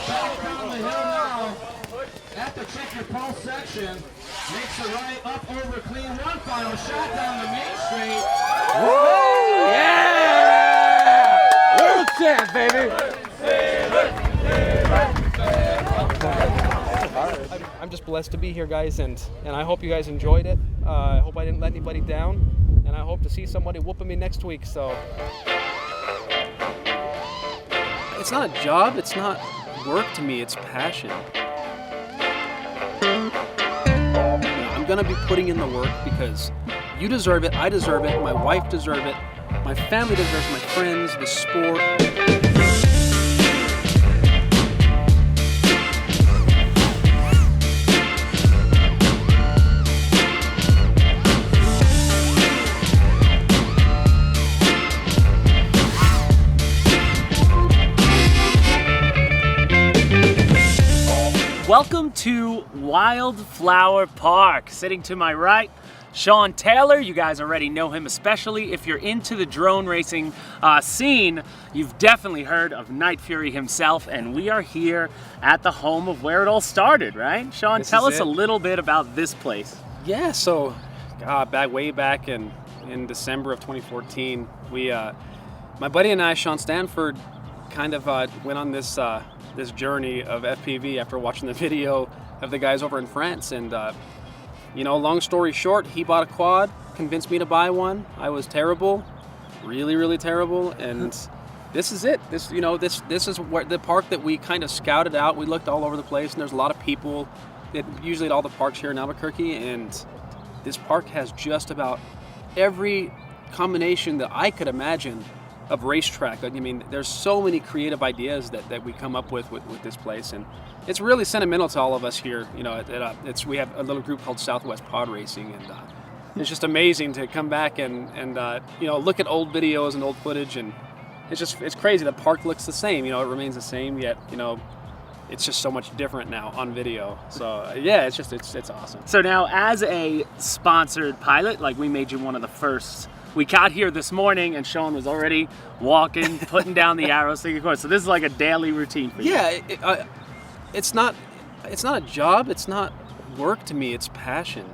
Back down the hill now. At the check your pulse section. Makes the right up over clean. One final shot down the main street. Woo! Yeah! World champ, baby! I'm just blessed to be here, guys, and I hope you guys enjoyed it. I hope I didn't let anybody down, and I hope to see somebody whooping me next week. So it's not a job, it's not work to me, it's passion. I'm gonna be putting in the work because you deserve it, I deserve it, my wife deserves it, my family deserves it, my friends, the sport. Welcome to Wildflower Park. Sitting to my right, Shaun Taylor. You guys already know him, especially if you're into the drone racing scene. You've definitely heard of Nytfury himself, and we are here at the home of where it all started, right? Shaun, tell us a little bit about this place. Yeah, so way back in December of 2014, my buddy and I, Shaun Stanford, kind of went on this journey of FPV after watching the video of the guys over in France. And long story short, he bought a quad, convinced me to buy one. I was terrible, really terrible, and this is it. This is where the park that we kind of scouted out. We looked all over the place, and there's a lot of people usually at all the parks here in Albuquerque, and this park has just about every combination that I could imagine of racetrack. I mean, there's so many creative ideas that we come up with this place, and it's really sentimental to all of us here. We have a little group called Southwest Pod Racing, and it's just amazing to come back and look at old videos and old footage, and it's crazy. The park looks the same, it remains the same, yet it's just so much different now on video. So yeah, it's awesome. So now, as a sponsored pilot, like, we made you one of the first. We got here this morning and Shaun was already walking, putting down the arrows, taking a course. So this is like a daily routine for you. Yeah, it's not a job, it's not work to me, it's passion,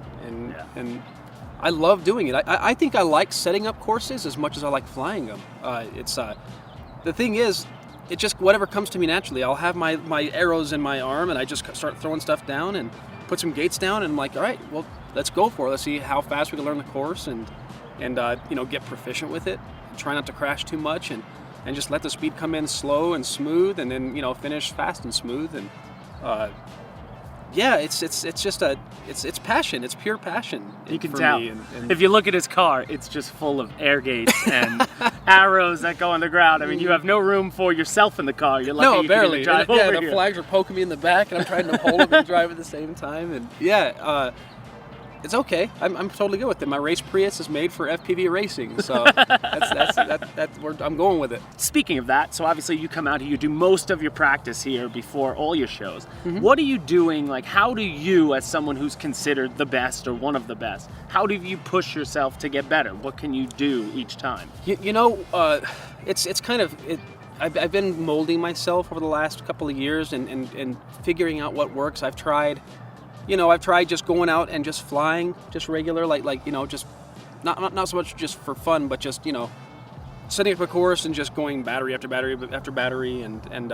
and I love doing it. I think I like setting up courses as much as I like flying them. The thing is, it just whatever comes to me naturally. I'll have my arrows in my arm and I just start throwing stuff down and put some gates down, and I'm like, all right, well, let's go for it. Let's see how fast we can learn the course and get proficient with it. Try not to crash too much, and just let the speed come in slow and smooth, and then finish fast and smooth. And it's passion. It's pure passion. You can tell. If you look at his car, it's just full of air gates and arrows that go on the ground. I mean, you have no room for yourself in the car. You're lucky you barely. Can drive over the here. Flags are poking me in the back, and I'm trying to hold them and drive at the same time. And it's okay. I'm totally good with it. My race Prius is made for FPV racing, so I'm going with it. Speaking of that, so obviously you come out here, you do most of your practice here before all your shows. Mm-hmm. What are you doing? Like, how do you, as someone who's considered the best or one of the best, how do you push yourself to get better? What can you do each time? It's kind of it. I've been molding myself over the last couple of years and figuring out what works. I've tried just going out and just flying, just regular, just not so much just for fun, but just, setting up a course and just going battery after battery after battery, and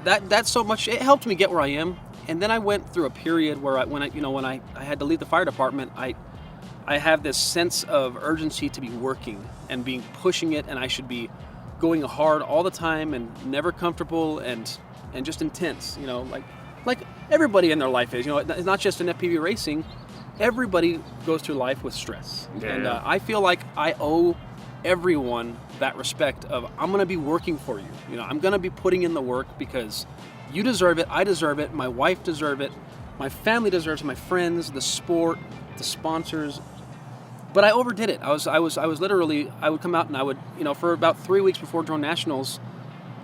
that's so much. It helped me get where I am. And then I went through a period where when I had to leave the fire department, I have this sense of urgency to be working and being pushing it, and I should be going hard all the time and never comfortable and just intense, like everybody in their life is. It's not just in FPV racing. Everybody goes through life with stress. Yeah. And I feel like I owe everyone that respect of, I'm going to be working for you. I'm going to be putting in the work because you deserve it, I deserve it, my wife deserves it, my family deserves it, my friends, the sport, the sponsors. But I overdid it. I was literally, I would come out and I would, for about 3 weeks before Drone Nationals,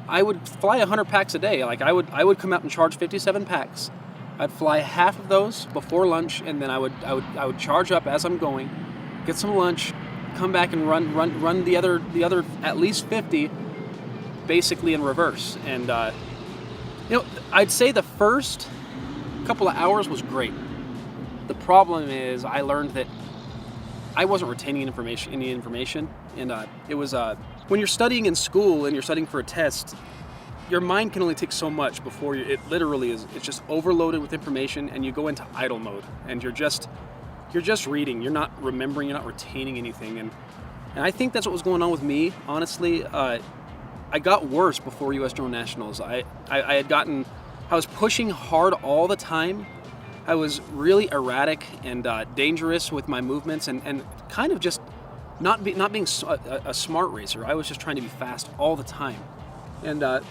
I would fly 100 packs a day. Like I would come out and charge 57 packs. I'd fly half of those before lunch, and then I would charge up as I'm going, get some lunch, come back and run the other at least 50, basically in reverse. And You know, I'd say the first couple of hours was great. The problem is I learned that I wasn't retaining any information, and it was when you're studying in school and you're studying for a test, your mind can only take so much before it literally is. It's just overloaded with information, and you go into idle mode, and you're just reading. You're not remembering. You're not retaining anything, and I think that's what was going on with me. Honestly, I got worse before U.S. Drone Nationals. I was pushing hard all the time. I was really erratic and dangerous with my movements, and kind of just not being a smart racer. I was just trying to be fast all the time, and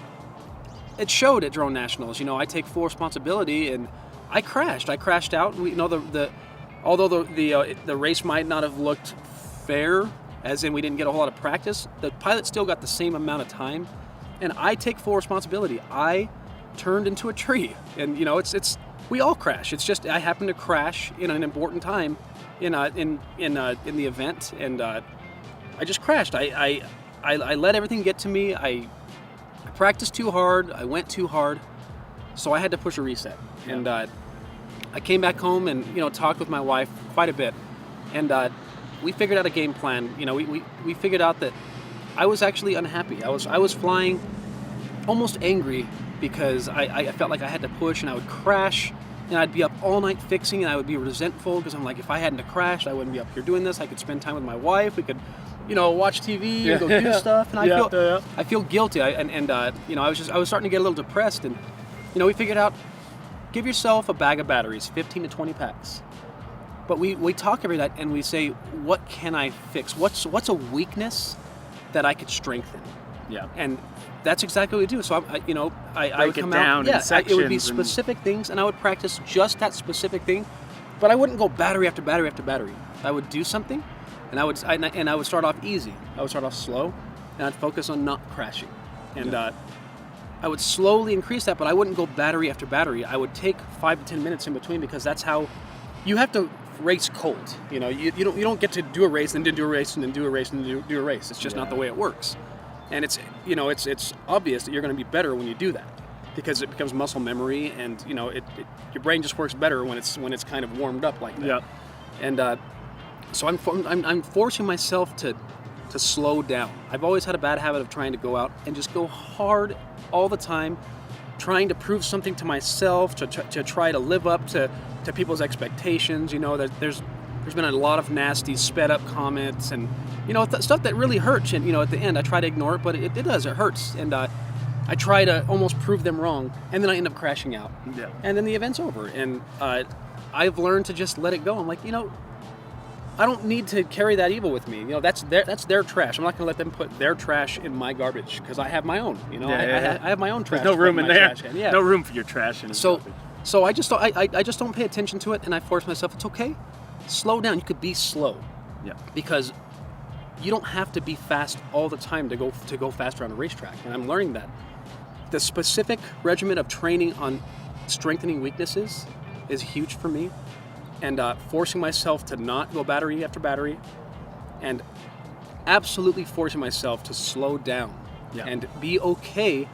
it showed at Drone Nationals. You know, I take full responsibility, and I crashed. I crashed out. Although the race might not have looked fair, as in we didn't get a whole lot of practice, the pilot still got the same amount of time, and I take full responsibility. I turned into a tree, and you know, it's we all crash. It's just I happened to crash in an important time in the event, and I just crashed. I let everything get to me. I practiced too hard. I went too hard, so I had to push a reset. Yeah. And I came back home and talked with my wife quite a bit, and we figured out a game plan. You know, we figured out that I was actually unhappy. I was flying almost angry because I felt like I had to push, and I would crash, and I'd be up all night fixing, and I would be resentful because I'm like, if I hadn't have crashed, I wouldn't be up here doing this. I could spend time with my wife. We could, watch TV and go do stuff, and I feel guilty. I was starting to get a little depressed, and we figured out, give yourself a bag of batteries, 15 to 20 packs. But we talk every night and we say, what can I fix? What's a weakness that I could strengthen? Yeah. And that's exactly what we do. So I would come out. It would be specific things, and I would practice just that specific thing. But I wouldn't go battery after battery after battery. I would do something, and I would start off easy. I would start off slow, and I'd focus on not crashing. And I would slowly increase that, but I wouldn't go battery after battery. I would take 5 to 10 minutes in between, because that's how you have to race cold. You don't get to do a race and then do a race and then do a race and then do a race. It's just not the way it works. And it's obvious that you're going to be better when you do that, because it becomes muscle memory, and your brain just works better when it's kind of warmed up like that. Yeah. And so I'm forcing myself to slow down. I've always had a bad habit of trying to go out and just go hard all the time, trying to prove something to myself, to try to live up to people's expectations. There's been a lot of nasty sped up comments and stuff that really hurts, and at the end I try to ignore it, but it does, it hurts, and I try to almost prove them wrong, and then I end up crashing out. Yeah. And then the event's over, and I've learned to just let it go. I'm like, I don't need to carry that evil with me. That's their trash. I'm not going to let them put their trash in my garbage, because I have my own. I have my own trash. There's no room in there. Yeah. No room for your trash. So I just don't pay attention to it, and I force myself. It's okay. Slow down. You could be slow. Yeah. Because you don't have to be fast all the time to go faster on a racetrack. And I'm learning that. The specific regimen of training on strengthening weaknesses is huge for me. And forcing myself to not go battery after battery, and absolutely forcing myself to slow down and be okay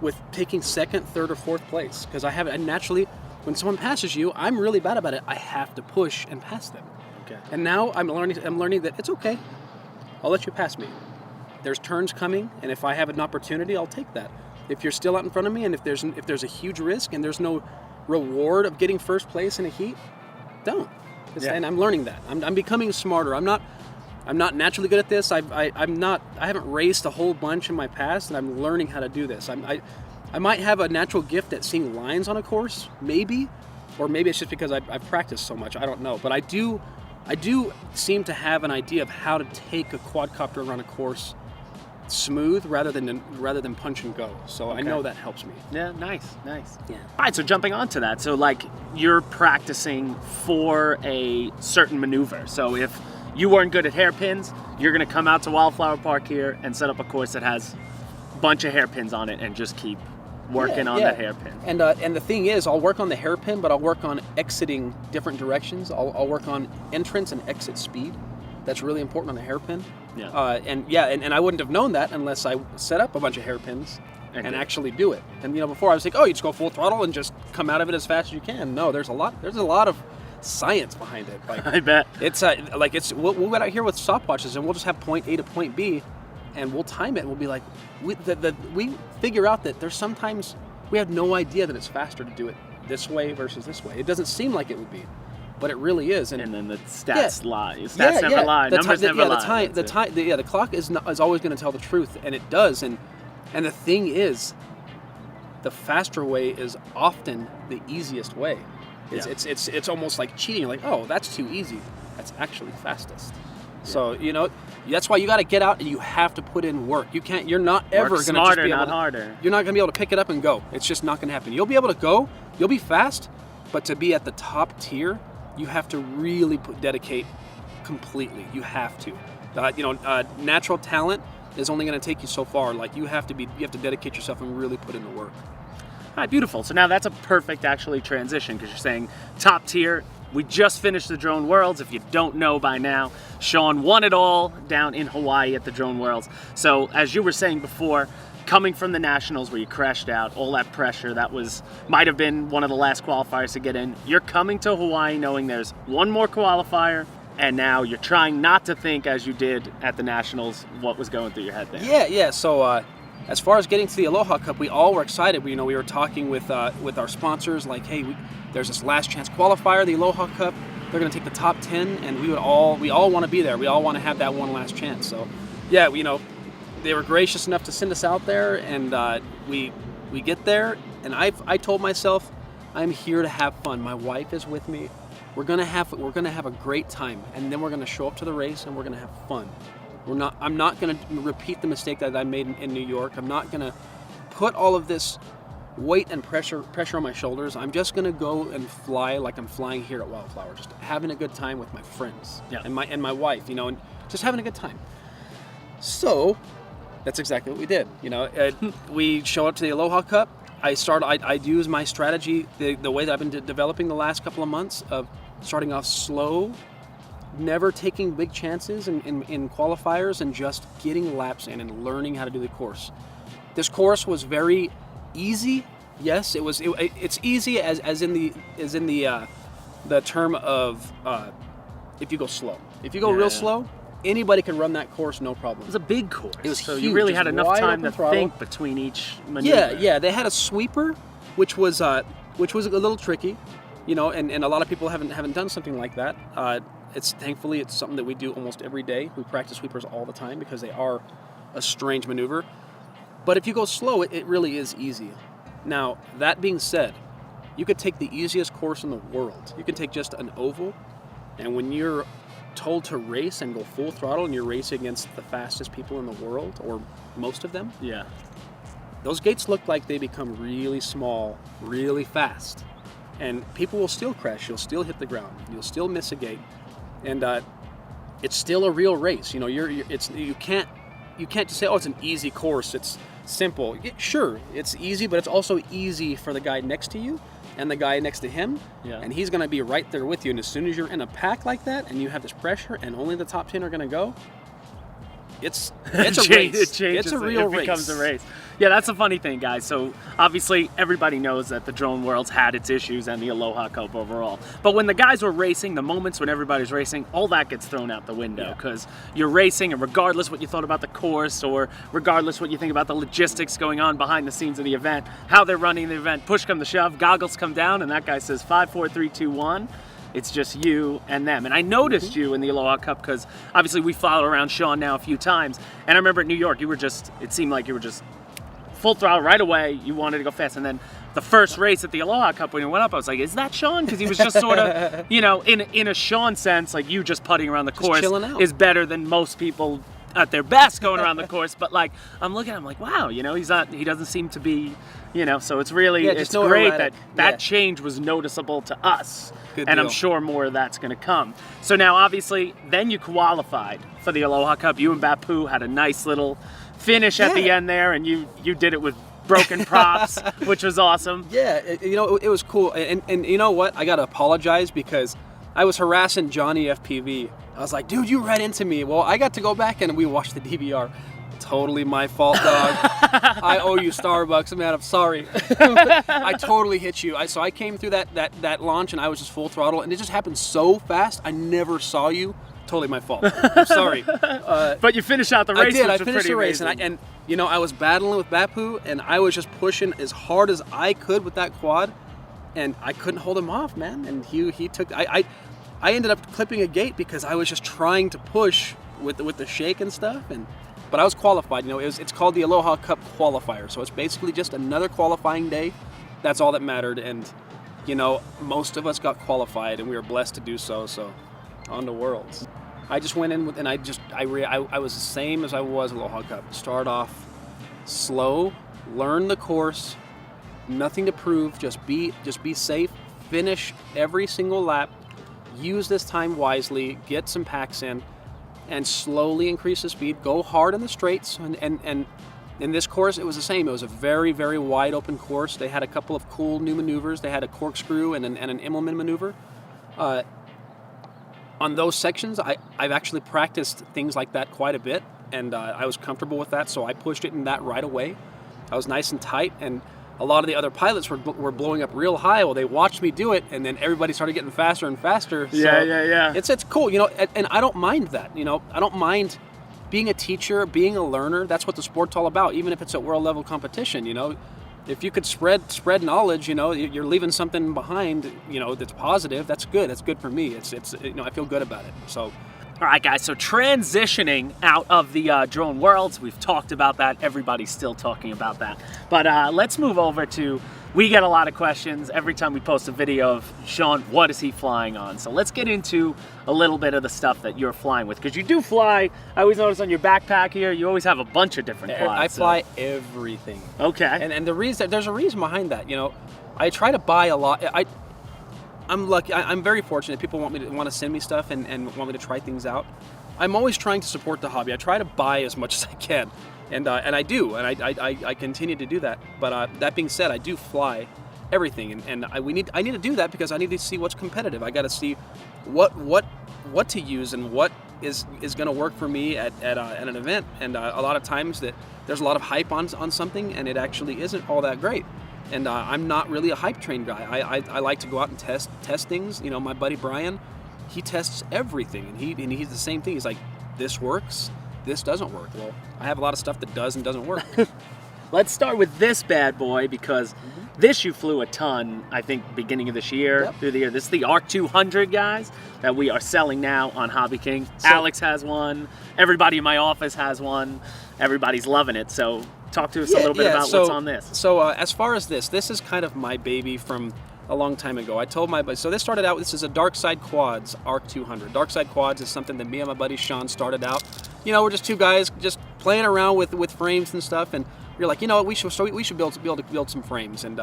with taking second, third, or fourth place. Because naturally, when someone passes you, I'm really bad about it. I have to push and pass them. Okay. And now I'm learning that it's okay. I'll let you pass me. There's turns coming, and if I have an opportunity, I'll take that. If you're still out in front of me, and if there's a huge risk and there's no reward of getting first place in a heat, don't. And I'm learning that. I'm becoming smarter. I'm not naturally good at this. I haven't raced a whole bunch in my past, and I'm learning how to do this. I might have a natural gift at seeing lines on a course, maybe, or maybe it's just because I've practiced so much. I don't know, but I do seem to have an idea of how to take a quadcopter around a course smooth rather than punch and go. So okay. I know that helps me. Yeah, nice. Yeah. All right, so jumping onto that, so like you're practicing for a certain maneuver. So if you weren't good at hairpins, you're going to come out to Wildflower Park here and set up a course that has a bunch of hairpins on it and just keep working on the hairpin. And the thing is, I'll work on the hairpin, but I'll work on exiting different directions. I'll work on entrance and exit speed. That's really important on the hairpin. Yeah. And I wouldn't have known that unless I set up a bunch of hairpins. and actually do it. And before I was like, oh, you just go full throttle and just come out of it as fast as you can. No, there's a lot of science behind it. Like, I bet. It's we'll get out here with stopwatches and we'll just have point A to point B, and we'll time it. And we'll be like, we figure out that there's sometimes we have no idea that it's faster to do it this way versus this way. It doesn't seem like it would be, but it really is. And then the stats lie. Stats never lie. Numbers never lie. The clock is always going to tell the truth, and it does. And the thing is, the faster way is often the easiest way. It's almost like cheating. You're like, oh, that's too easy. That's actually fastest. So that's why you got to get out and you have to put in work. You can't. You're not ever going to just be able not harder. You're not going to be able to pick it up and go. It's just not going to happen. You'll be able to go. You'll be fast, but to be at the top tier, you have to really dedicate completely. You have to. Natural talent is only going to take you so far. Like you have to dedicate yourself and really put in the work. All right, beautiful. So now that's a perfect actually transition, because you're saying top tier. We just finished the Drone Worlds. If you don't know by now, Shaun won it all down in Hawaii at the Drone Worlds. So as you were saying before, coming from the Nationals where you crashed out, all that pressure, that might have been one of the last qualifiers to get in. You're coming to Hawaii knowing there's one more qualifier, and now you're trying not to think as you did at the Nationals what was going through your head there. Yeah. So as far as getting to the Aloha Cup, we all were excited. We were talking with our sponsors, like, hey, there's this last chance qualifier, the Aloha Cup. They're going to take the top 10, and we all want to be there. We all want to have that one last chance. So, yeah, they were gracious enough to send us out there, and we get there, and I told myself, I'm here to have fun. My wife is with me. We're gonna have a great time, and then we're gonna show up to the race, and we're gonna have fun. I'm not gonna repeat the mistake that I made in New York. I'm not gonna put all of this weight and pressure on my shoulders. I'm just gonna go and fly like I'm flying here at Wildflower, just having a good time with my friends and my wife, and just having a good time. So that's exactly what we did. We show up to the Aloha Cup. I use my strategy the way that I've been developing the last couple of months of starting off slow, never taking big chances in qualifiers, and just getting laps in and learning how to do the course. This course was very easy. Yes, it was. It's easy as in the term of if you go slow. If you go real slow, anybody can run that course, no problem. It was a big course. It was so huge. You really had enough time to throttle. think between each maneuver. Yeah. They had a sweeper, which was a little tricky, and a lot of people haven't done something like that. Thankfully it's something that we do almost every day. We practice sweepers all the time because they are a strange maneuver. But if you go slow, it really is easy. Now, that being said, you could take the easiest course in the world. You can take just an oval, and when you're told to race and go full throttle and you're racing against the fastest people in the world, or most of them, those gates look like they become really small, really fast. And people will still crash, you'll still hit the ground, you'll still miss a gate. And it's still a real race. You can't just say, oh, it's an easy course, it's simple. Sure, it's easy, but it's also easy for the guy next to you and the guy next to him, and he's going to be right there with you. And as soon as you're in a pack like that and you have this pressure and only the top 10 are going to go, it's a race. It's a real race. It becomes a race. Yeah, that's a funny thing, guys. So obviously everybody knows that the Drone Worlds had its issues and the Aloha Cup overall. But when the guys were racing, the moments when everybody's racing, all that gets thrown out the window, because you're racing, and regardless what you thought about the course, or regardless what you think about the logistics going on behind the scenes of the event, how they're running the event, push come to shove, goggles come down, and that guy says 5, 4, 3, 2, 1. It's just you and them. And I noticed you in the Aloha Cup because obviously we followed around Shaun now a few times. And I remember at New York, it seemed like you were just full throttle right away. You wanted to go fast. And then the first race at the Aloha Cup, when he went up, I was like, is that Shaun? Because he was just sort of, in a Shaun sense, like you just putting around the course is better than most people at their best going around the course. But like, I'm looking at him like, wow, he doesn't seem to be, so it's really, it's great that change was noticeable to us. Good and deal. I'm sure more of that's going to come. So now, obviously, then you qualified for the Aloha Cup. You and Bapu had a nice little finish at the end there, and you did it with broken props, which was awesome. Yeah, it was cool. And you know what? I got to apologize because I was harassing Johnny FPV. I was like, dude, you ran into me. Well, I got to go back and we watched the DVR. totally my fault, dog. I owe you Starbucks, man. I'm sorry. I totally hit you. So I came through that launch and I was just full throttle, and it just happened so fast. I never saw you. Totally my fault. I'm sorry. But you finished out the race. I did. I which was finished pretty the race, amazing. and you know, I was battling with Bapu, and I was just pushing as hard as I could with that quad, and I couldn't hold him off, man. And he took. I ended up clipping a gate because I was just trying to push with the shake and stuff, but I was qualified. You know, it's called the Aloha Cup qualifier, so it's basically just another qualifying day. That's all that mattered, and you know, most of us got qualified, and we were blessed to do so. So, on to Worlds. I just went in with, and I was the same as I was at Aloha Cup. Start off slow, learn the course, nothing to prove. Just be safe. Finish every single lap. Use this time wisely. Get some packs in. And slowly increase the speed. Go hard in the straights. And in this course, it was the same. It was a very, very wide open course. They had a couple of cool new maneuvers. They had a corkscrew and an Immelman maneuver. On those sections, I've actually practiced things like that quite a bit, and I was comfortable with that, so I pushed it in that right away. I was nice and tight, and a lot of the other pilots were blowing up real high. Well, they watched me do it, and then everybody started getting faster and faster. So Yeah. It's cool, you know, and I don't mind that. You know, I don't mind being a teacher, being a learner. That's what the sport's all about, even if it's a world level competition. You know, if you could spread knowledge, you know, you're leaving something behind, you know, that's positive. That's good. That's good for me. It's you know, I feel good about it. So. All right, guys, so transitioning out of the drone worlds, we've talked about that. Everybody's still talking about that. But let's move over to, we get a lot of questions every time we post a video of Shaun, what is he flying on? So let's get into a little bit of the stuff that you're flying with, because you do fly. I always notice on your backpack here, you always have a bunch of different quads. I fly everything. Okay. And the reason, there's a reason behind that. You know, I try to buy a lot. I'm lucky. I'm very fortunate. People want to send me stuff and want me to try things out. I'm always trying to support the hobby. I try to buy as much as I can, and I do, and I continue to do that. But that being said, I do fly everything, and I need to do that because I need to see what's competitive. I got to see what to use and what is going to work for me at an event. And a lot of times that there's a lot of hype on something, and it actually isn't all that great. And I'm not really a hype train guy. I like to go out and test things. You know, my buddy Brian, he tests everything, and he's the same thing. He's like, this works, this doesn't work. Well, I have a lot of stuff that does and doesn't work. Let's start with this bad boy, because this you flew a ton, I think, beginning of this year, through the year. This is the ARC 200, guys, that we are selling now on HobbyKing. So, Alex has one. Everybody in my office has one. Everybody's loving it. So talk to us a little bit about what's on this. So as far as this is kind of my baby from a long time ago. I told my buddy, so this started out, this is a Dark Side Quads ARC 200. Dark Side Quads is something that me and my buddy Shaun started out. You know, we're just two guys just playing around with frames and stuff, and we were like, you know what, we should be able to build some frames. And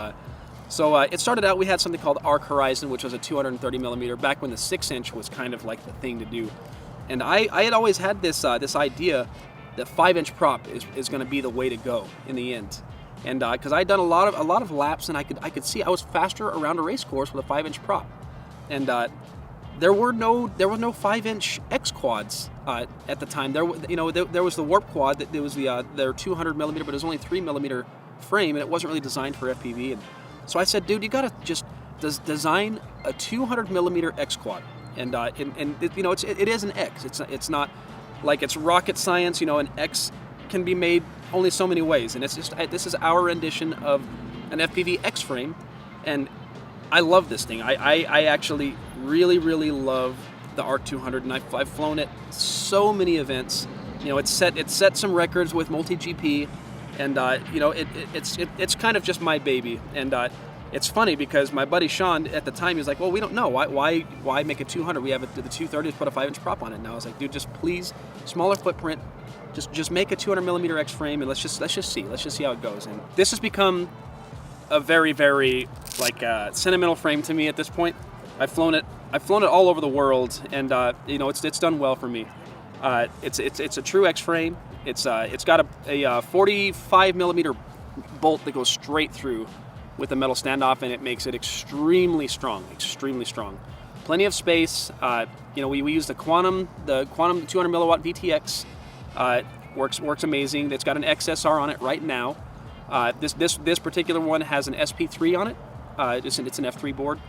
so it started out, we had something called ARC Horizon, which was a 230 millimeter, back when the 6-inch was kind of like the thing to do. And I had always had this idea that 5-inch prop is going to be the way to go in the end. And because I'd done a lot of laps, and I could see I was faster around a race course with a 5-inch prop. And there was no 5-inch X quads at the time. There was the Warp quad that there was their 200 millimeter, but it was only 3 millimeter frame, and it wasn't really designed for FPV. And so I said, dude, you gotta just design a 200 millimeter X quad. And you know, it is an X. It's not like it's rocket science. You know, an X can be made only so many ways, and it's just this is our rendition of an FPV X frame, and I love this thing. I actually really love the ARC 200, and I've flown it so many events. You know, it's set some records with multi-GP, and you know, it's kind of just my baby. And it's funny because my buddy Shaun at the time, he was like, well, we don't know why make a 200. We have the 230, put a 5-inch prop on it. And I was like, dude, just please, smaller footprint. Just make a 200 millimeter X frame, and let's just see how it goes. And this has become a very like sentimental frame to me at this point. I've flown it all over the world, and you know, it's done well for me. It's a true X frame. It's got a 45 millimeter bolt that goes straight through with a metal standoff, and it makes it extremely strong. Plenty of space. You know, we use the Quantum 200 milliwatt VTX. works amazing. It's got an XSR on it right now. This particular one has an SP3 on it. It's an F3 board.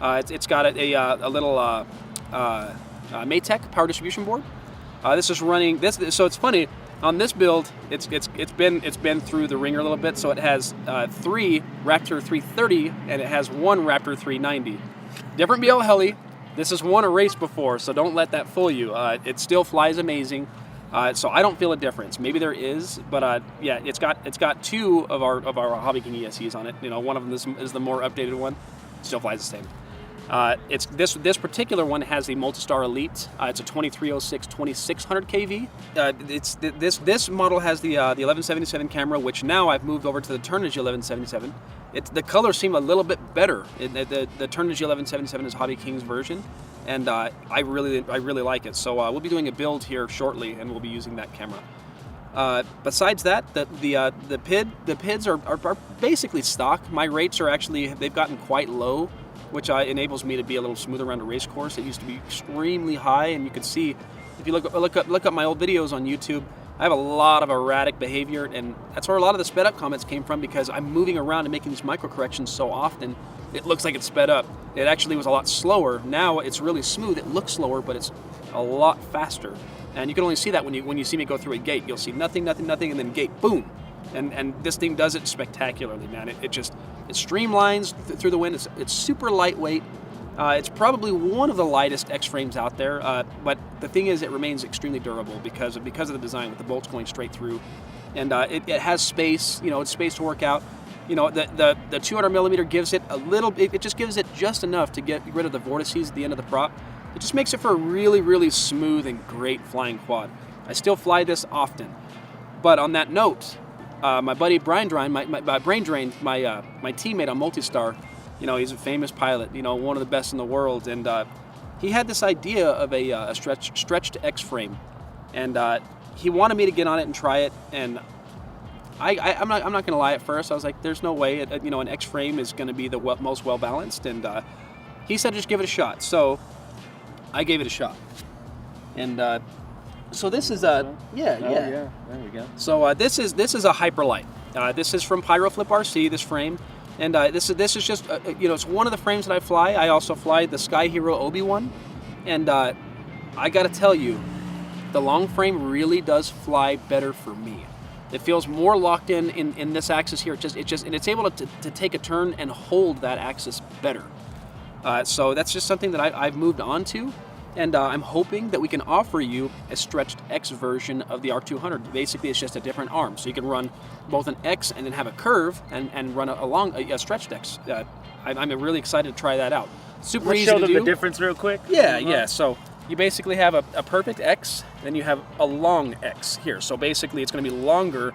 It's got a little Maytech power distribution board. This is running this. So it's funny on this build. It's been through the ringer a little bit. So it has 3 Raptor 330 and it has 1 Raptor 390. Different BL heli. This has won a race before, so don't let that fool you. It still flies amazing. So I don't feel a difference. Maybe there is, but yeah, it's got 2 of our HobbyKing ESCs on it. You know, one of them is the more updated one. Still flies the same. It's this particular one has the Multistar Elite. It's a 2306 2600 kV. This model has the 1177 camera, which now I've moved over to the Turnigy 1177. The colors seem a little bit better. The Turnigy 1177 is HobbyKing's version, and I really like it. So we'll be doing a build here shortly, and we'll be using that camera. Besides that, the PIDs are basically stock. My rates are they've gotten quite low, which enables me to be a little smoother around a race course. It used to be extremely high, and you can see if you look up my old videos on YouTube. I have a lot of erratic behavior, and that's where a lot of the sped up comments came from, because I'm moving around and making these micro corrections so often. It looks like it's sped up. It actually was a lot slower. Now it's really smooth. It looks slower, but it's a lot faster. And you can only see that when you see me go through a gate. You'll see nothing, and then gate, boom. And this thing does it spectacularly, man. It streamlines through the wind. It's super lightweight. It's probably one of the lightest X-frames out there, but the thing is, it remains extremely durable because of the design, with the bolts going straight through, and it has space. You know, it's space to work out. You know, the 200 millimeter gives it a little. It just gives it just enough to get rid of the vortices at the end of the prop. It just makes it for a really, really smooth and great flying quad. I still fly this often, but on that note, my buddy Brian Drain, my teammate on Multistar. You know, he's a famous pilot, you know, one of the best in the world, and he had this idea of a stretched X-frame, and he wanted me to get on it and try it, and I'm not going to lie. At first, I was like, "There's no way, you know, an X-frame is going to be the most well balanced," and he said, "Just give it a shot." So I gave it a shot, and so this is yeah. There we go. So this is a Hyperlight. This is from Pyroflip RC. This frame. And this is just, you know, it's one of the frames that I fly. I also fly the Sky Hero Obi-Wan. And I got to tell you, the long frame really does fly better for me. It feels more locked in this axis here. And it's able to take a turn and hold that axis better. So that's just something that I've moved on to. And I'm hoping that we can offer you a stretched X version of the R200. Basically, it's just a different arm. So you can run both an X and then have a curve and run a stretched X. I'm really excited to try that out. Super easy to do. Let's show them the difference real quick. Yeah. So you basically have a perfect X, then you have a long X here. So basically, it's going to be longer,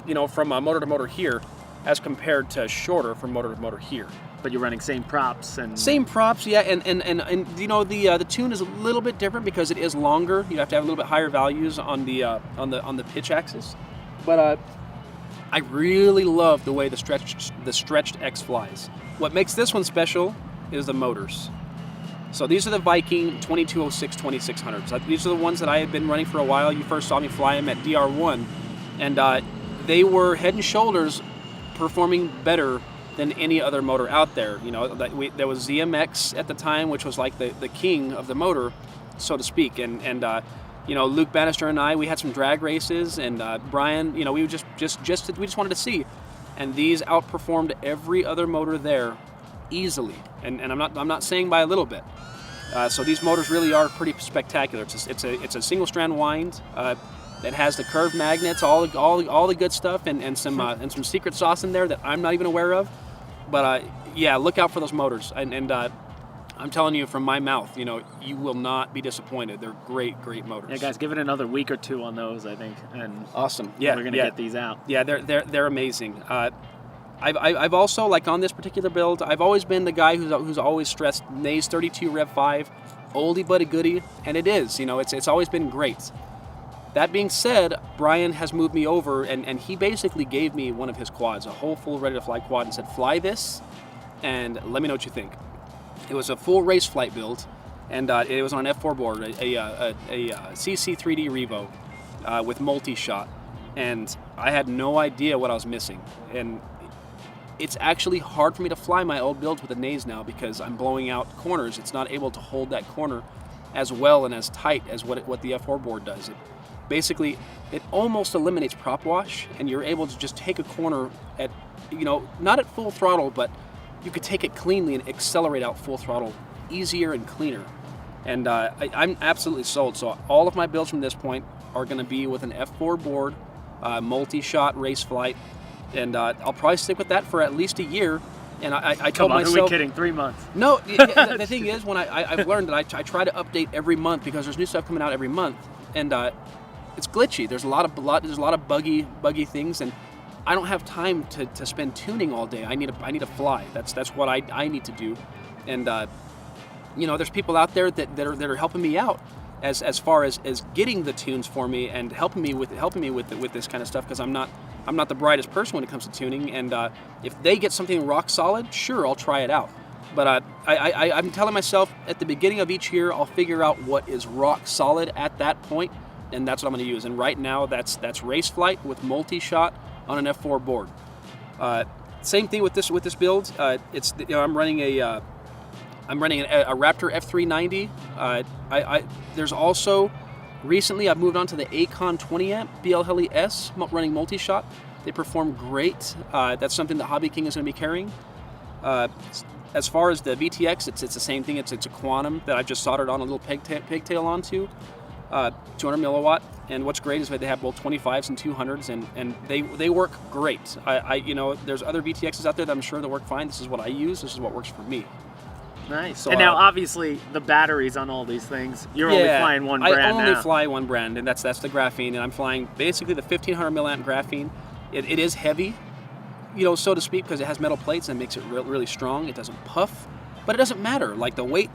you know, from motor to motor here, as compared to shorter from motor to motor here. But you're running same props and same props, yeah, and you know, the tune is a little bit different because it is longer. You have to have a little bit higher values on the pitch axis. But I really love the way the stretched X flies. What makes this one special is the motors. So these are the Viking 2206 2600s. These are the ones that I have been running for a while. You first saw me fly them at DR1, and they were head and shoulders performing better than any other motor out there. You know, there was ZMX at the time, which was like the king of the motor, so to speak. And you know, Luke Bannister and I, we had some drag races, and Brian, you know, we just wanted to see, and these outperformed every other motor there easily. And I'm not saying by a little bit. So these motors really are pretty spectacular. It's a single strand wind. That has the curved magnets, all the good stuff, and some secret sauce in there that I'm not even aware of. But yeah, look out for those motors. And I'm telling you from my mouth, you know, you will not be disappointed. They're great motors. Yeah, guys, give it another week or two on those, I think. And awesome. Yeah, we're gonna get these out. Yeah, they're amazing. I've also, like on this particular build, I've always been the guy who's always stressed Naze 32 Rev 5, oldie but a goodie, and it is. You know, it's always been great. That being said, Brian has moved me over, and he basically gave me one of his quads, a whole full ready-to-fly quad, and said, fly this, and let me know what you think. It was a full race flight build, and it was on an F4 board, a CC3D Revo. with multi-shot, and I had no idea what I was missing. And it's actually hard for me to fly my old builds with the nays now because I'm blowing out corners. It's not able to hold that corner as well and as tight as what the F4 board does. Basically, it almost eliminates prop wash, and you're able to just take a corner at, not at full throttle, but you could take it cleanly and accelerate out full throttle easier and cleaner. And I'm absolutely sold. So all of my builds from this point are going to be with an F4 board, multi-shot race flight, and I'll probably stick with that for at least a year. And I told myself, who are we kidding? 3 months? No, the thing is, when I've learned that I try to update every month because there's new stuff coming out every month, and it's glitchy. There's a lot of buggy things, and I don't have time to spend tuning all day. I need to fly. That's what I need to do, and there's people out there that are helping me out as far as getting the tunes for me and helping me with this kind of stuff, because I'm not the brightest person when it comes to tuning, and if they get something rock solid, sure, I'll try it out. But I'm telling myself at the beginning of each year, I'll figure out what is rock solid at that point, and that's what I'm going to use. And right now, that's race flight with multi-shot on an F4 board. Same thing with this build. I'm running a Raptor F390. There's also recently I've moved on to the Acon 20 amp BL Heli S running multi-shot. They perform great. That's something that HobbyKing is going to be carrying. As far as the VTX, it's the same thing. It's a Quantum that I've just soldered on a little pigtail onto, 200 milliwatt. And what's great is that they have both 25s and 200s, and they work great. There's other VTXs out there that I'm sure that work fine. This is what I use. This is what works for me. Nice. So, and now, obviously, the batteries on all these things, you're only flying one brand now. I only fly one brand, and that's the graphene, and I'm flying basically the 1500 milliamp graphene. It is heavy, so to speak, because it has metal plates and it makes it really strong. It doesn't puff, but it doesn't matter. Like the weight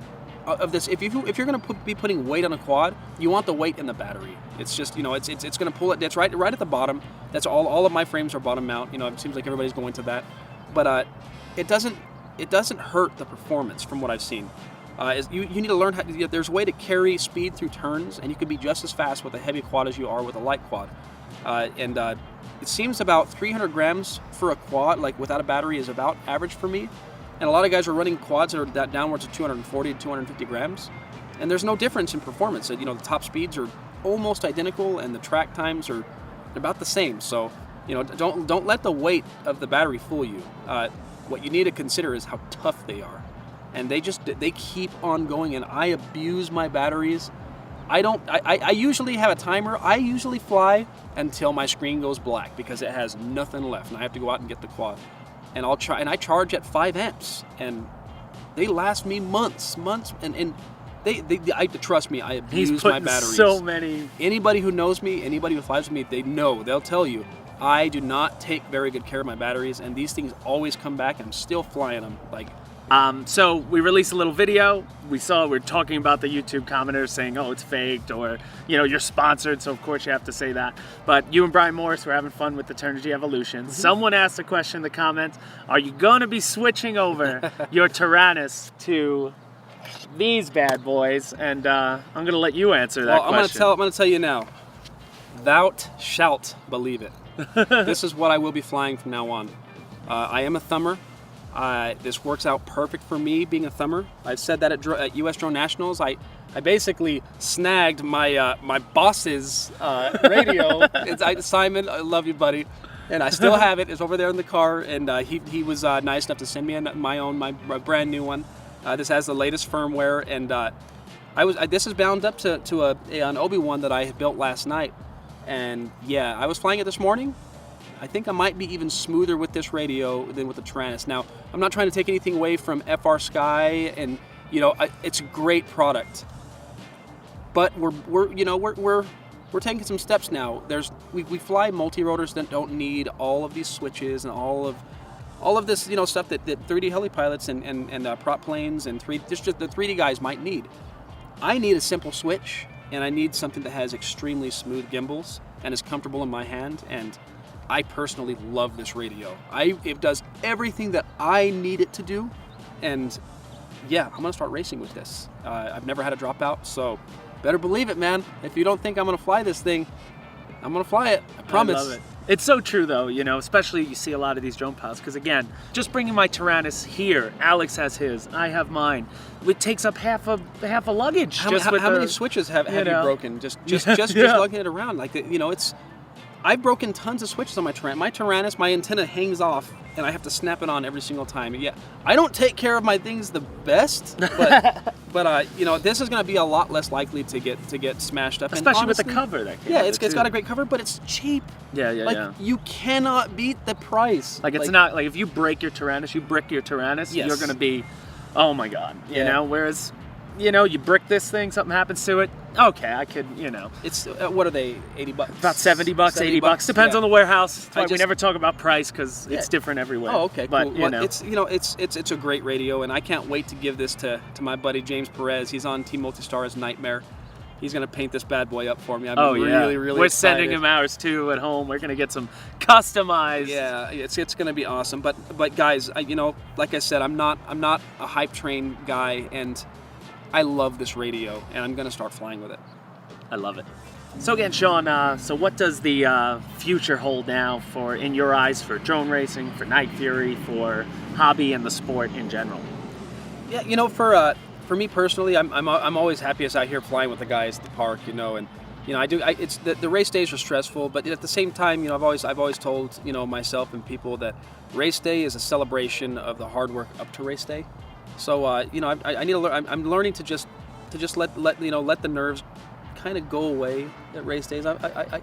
of this, if you're going to be putting weight on a quad, you want the weight in the battery. It's just, it's going to pull it. It's right at the bottom. That's all of my frames are bottom mount. It seems like everybody's going to that, but it doesn't hurt the performance from what I've seen. You need to learn how. There's a way to carry speed through turns, and you can be just as fast with a heavy quad as you are with a light quad. It seems about 300 grams for a quad, like without a battery, is about average for me. And a lot of guys are running quads that are downwards of 240 to 250 grams, and there's no difference in performance. The top speeds are almost identical, and the track times are about the same. So, don't let the weight of the battery fool you. What you need to consider is how tough they are, and they keep on going. And I abuse my batteries. I usually have a timer. I usually fly until my screen goes black because it has nothing left, and I have to go out and get the quad. And I charge at 5 amps, and they last me months, and they trust me. I abuse my batteries. So many. Anybody who knows me, anybody who flies with me, they'll tell you. I do not take very good care of my batteries, and these things always come back, and I'm still flying them. So we released a little video. We're talking about the YouTube commenters saying, oh, it's faked, or, you're sponsored, so of course you have to say that. But you and Brian Morris were having fun with the Turnigy Evolution. Mm-hmm. Someone asked a question in the comments, are you going to be switching over your Tyrannus to these bad boys? And I'm going to let you answer that question. I'm going to tell you now. Thou shalt believe it. This is what I will be flying from now on. I am a thumber. This works out perfect for me being a thumber. I've said that at US Drone Nationals. I basically snagged my boss's radio. Simon, I love you, buddy. And I still have it. It's over there in the car. And he was nice enough to send me my brand new one. This has the latest firmware. And this is bound up to an Obi-Wan that I had built last night. And yeah, I was flying it this morning. I think I might be even smoother with this radio than with the Tyrannus. Now, I'm not trying to take anything away from FR Sky, and it's a great product. But we're taking some steps now. We fly multi-rotors that don't need all of these switches and all of this stuff that 3D heli pilots and prop planes and just the 3D guys might need. I need a simple switch, and I need something that has extremely smooth gimbals and is comfortable in my hand, and I personally love this radio. It does everything that I need it to do, and yeah, I'm gonna start racing with this. I've never had a dropout, so better believe it, man. If you don't think I'm gonna fly this thing, I'm gonna fly it. I promise. I love it. It's so true though, you know, especially you see a lot of these drone pilots, because again, just bringing my Tyrannus here, Alex has his, I have mine. It takes up half a luggage. How many switches have you broken? Just lugging it around, like you know, I've broken tons of switches on my Tyrannus. My Tyrannus, my antenna hangs off, and I have to snap it on every single time. Yeah, I don't take care of my things the best, but you know, this is going to be a lot less likely to get smashed up. Especially and honestly, with the cover that came it's got a great cover, but it's cheap. Yeah. You cannot beat the price. Like it's not like if you break your Tyrannus, you brick your Tyrannus, yes. You're going to be, oh my God, you know. Whereas, you know, you brick this thing, something happens to it. Okay, I could, you know. It's what are they? $80? About $70, $80. Depends on the warehouse. That's why we never talk about price because it's different everywhere. Oh, okay, but, cool. It's a great radio, and I can't wait to give this to my buddy James Perez. He's on Team Multistar's Nightmare. He's gonna paint this bad boy up for me. I'm really We're excited. sending him ours too at home. We're gonna get some customized. Yeah, it's gonna be awesome. But guys, like I said, I'm not a hype train guy, and I love this radio, and I'm gonna start flying with it. I love it. So again, Shaun, so what does the future hold now in your eyes, for drone racing, for Nytfury, for hobby and the sport in general? Yeah, you know, for me personally, I'm always happiest out here flying with the guys at the park, you know, and you know it's the race days are stressful, but at the same time, you know, I've always told, you know, myself and people that race day is a celebration of the hard work up to race day. So you know, I need to learn. I'm learning to just let the nerves kind of go away at race days. I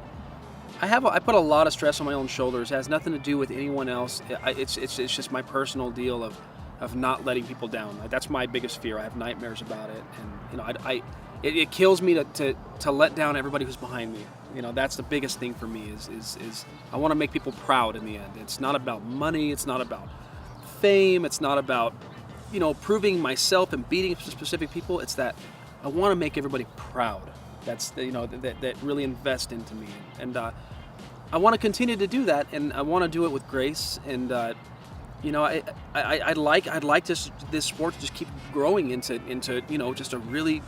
put a lot of stress on my own shoulders. It has nothing to do with anyone else. It's just my personal deal of not letting people down. That's my biggest fear. I have nightmares about it, and you know, it kills me to let down everybody who's behind me. You know, that's the biggest thing for me is I want to make people proud in the end. It's not about money. It's not about fame. It's not about, you know, proving myself and beating specific people. It's that I want to make everybody proud. That's, you know, that really invest into me, and I want to continue to do that, and I want to do it with grace. And you know, I'd like this sport to just keep growing into you know, just a really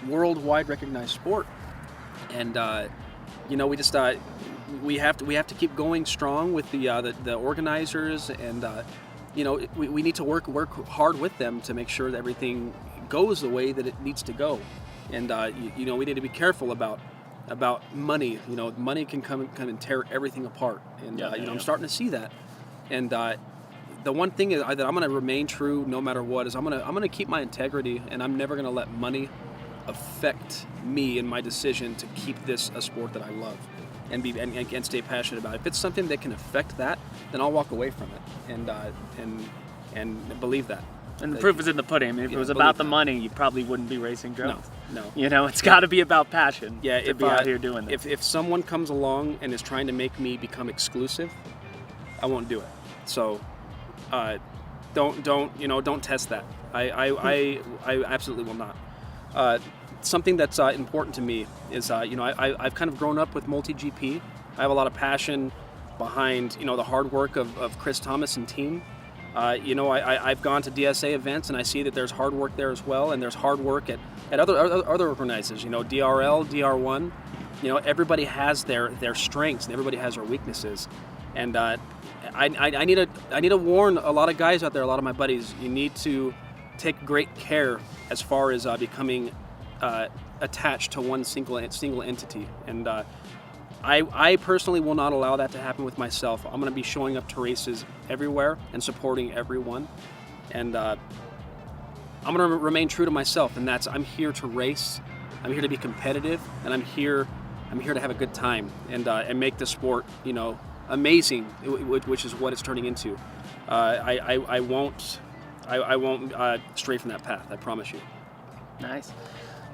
worldwide recognized sport. And you know, we have to keep going strong with the organizers, and you know, we need to work hard with them to make sure that everything goes the way that it needs to go. And you know, we need to be careful about money. You know, money can come and tear everything apart. And you know, I'm starting to see that. And the one thing that I'm going to remain true no matter what is I'm going to keep my integrity, and I'm never going to let money affect me in my decision to keep this a sport that I love and stay passionate about. If it's something that can affect that, then I'll walk away from it and believe that. And the proof is in the pudding. I mean, if it was about the money, you probably wouldn't be racing drones. No. You know, it's got to be about passion. Yeah, to be out here doing this. If someone comes along and is trying to make me become exclusive, I won't do it. So, don't test that. I absolutely will not. Something that's important to me is, you know, I've kind of grown up with multi-GP. I have a lot of passion behind, you know, the hard work of Chris Thomas and team. You know, I've gone to DSA events, and I see that there's hard work there as well, and there's hard work at other organizers. You know, DRL, DR1. You know, everybody has their strengths, and everybody has their weaknesses. And I need to warn a lot of guys out there, a lot of my buddies. You need to take great care as far as becoming attached to one single entity. And I personally will not allow that to happen with myself. I'm going to be showing up to races everywhere and supporting everyone. And I'm going to remain true to myself, and that's I'm here to race. I'm here to be competitive, and I'm here to have a good time and make the sport, you know, amazing, which is what it's turning into. I won't stray from that path. I promise you. Nice.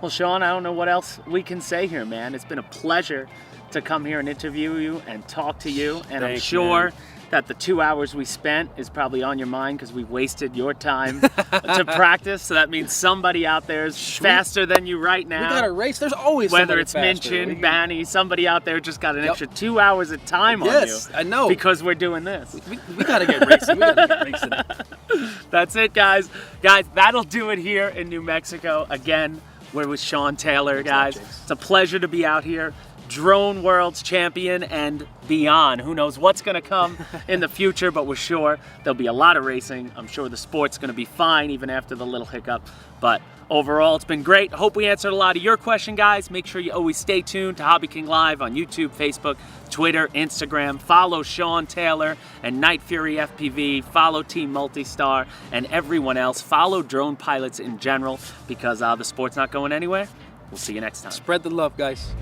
Well, Shaun, I don't know what else we can say here, man. It's been a pleasure to come here and interview you and talk to you, and I'm sure that the 2 hours we spent is probably on your mind because we wasted your time to practice. So that means somebody out there is faster than you right now. We got a race. There's always whether somebody it's faster. Minchin, Banny, somebody out there just got an extra 2 hours of time on you. Yes, I know. Because we're doing this. We got to get racing. We got to get racing. That's it, guys. Guys, that'll do it here in New Mexico. Again, we're with Shaun Taylor, guys. It's a pleasure to be out here. drone world's champion and beyond. Who knows what's gonna come in the future, but we're sure there'll be a lot of racing. I'm sure the sport's gonna be fine even after the little hiccup. But overall, it's been great. Hope we answered a lot of your question, guys. Make sure you always stay tuned to HobbyKing Live on YouTube, Facebook, Twitter, Instagram. Follow Shaun Taylor and Nytfury FPV. Follow Team Multistar and everyone else. Follow drone pilots in general because the sport's not going anywhere. We'll see you next time. Spread the love, guys.